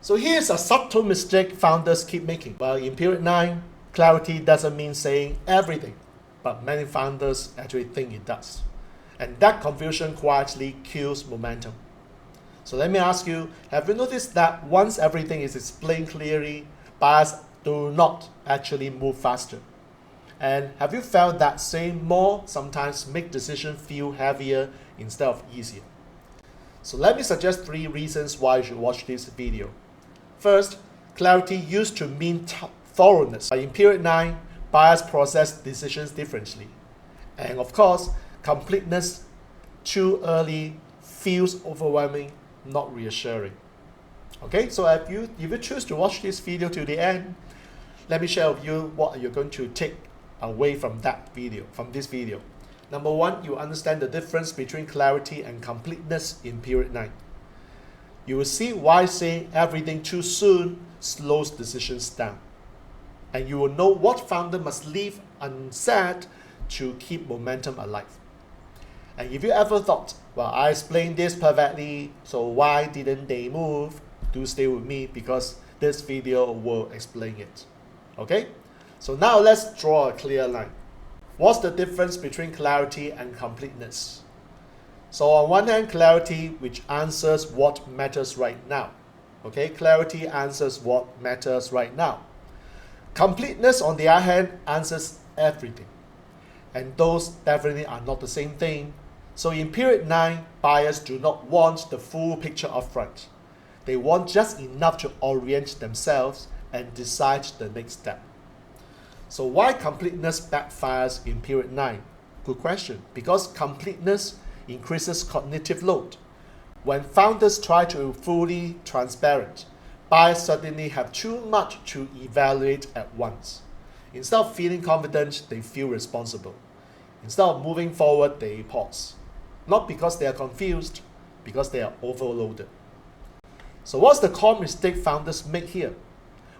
So here's a subtle mistake founders keep making. Well, in period 9, clarity doesn't mean saying everything, but many founders actually think it does. And that confusion quietly kills momentum. So let me ask you, have you noticed that once everything is explained clearly, buyers do not actually move faster? And have you felt that saying more sometimes make decisions feel heavier instead of easier? So let me suggest 3 reasons why you should watch this video. First, clarity used to mean thoroughness. In period 9, buyers process decisions differently. And of course, completeness too early feels overwhelming, not reassuring. Okay, so if you choose to watch this video to the end, let me share with you what you're going to take away from this video. Number 1, you understand the difference between clarity and completeness in period 9. You will see why saying everything too soon slows decisions down. And you will know what founder must leave unsaid to keep momentum alive. And if you ever thought, well, I explained this perfectly, so why didn't they move? Do stay with me because this video will explain it. Okay? So now let's draw a clear line. What's the difference between clarity and completeness? So on one hand, clarity, which answers what matters right now. Okay, clarity answers what matters right now. Completeness, on the other hand, answers everything. And those definitely are not the same thing. So in period 9, buyers do not want the full picture upfront. They want just enough to orient themselves and decide the next step. So why completeness backfires in period 9? Good question. Because completeness increases cognitive load. When founders try to be fully transparent, buyers suddenly have too much to evaluate at once. Instead of feeling confident, they feel responsible. Instead of moving forward, they pause. Not because they are confused, because they are overloaded. So what's the core mistake founders make here?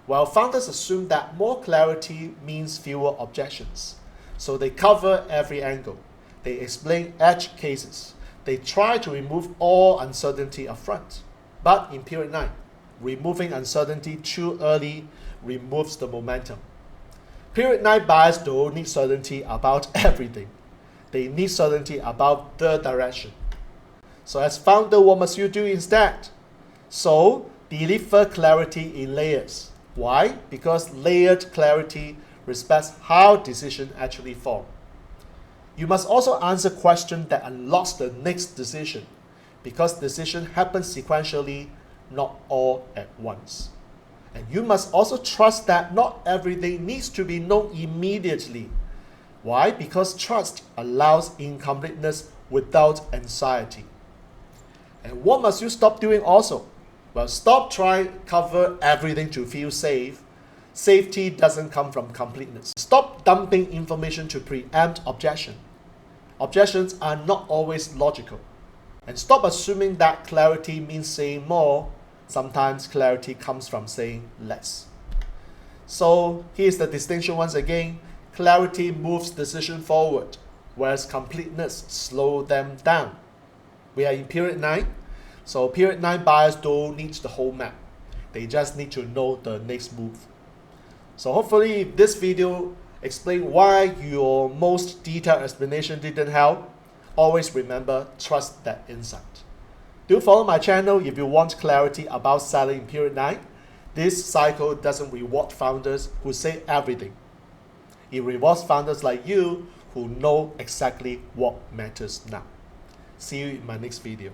Well, founders assume that more clarity means fewer objections. So they cover every angle. They explain edge cases. They try to remove all uncertainty upfront. But in period 9, removing uncertainty too early removes the momentum. Period 9 buyers don't need certainty about everything. They need certainty about the direction. So as founder, what must you do instead? So deliver clarity in layers. Why? Because layered clarity respects how decisions actually form. You must also answer questions that unlocks the next decision, because decision happens sequentially, not all at once. And you must also trust that not everything needs to be known immediately. Why? Because trust allows incompleteness without anxiety. And what must you stop doing also? Well, stop trying to cover everything to feel safe. Safety doesn't come from completeness. Stop dumping information to preempt objection. Objections are not always logical. And stop assuming that clarity means saying more. Sometimes clarity comes from saying less. So here's the distinction once again. Clarity moves decision forward, whereas completeness slows them down. We are in period 9. So period 9 buyers don't need the whole map. They just need to know the next move. So hopefully if this video explained why your most detailed explanation didn't help, always remember, trust that insight. Do follow my channel if you want clarity about selling in period 9. This cycle doesn't reward founders who say everything. It rewards founders like you who know exactly what matters now. See you in my next video.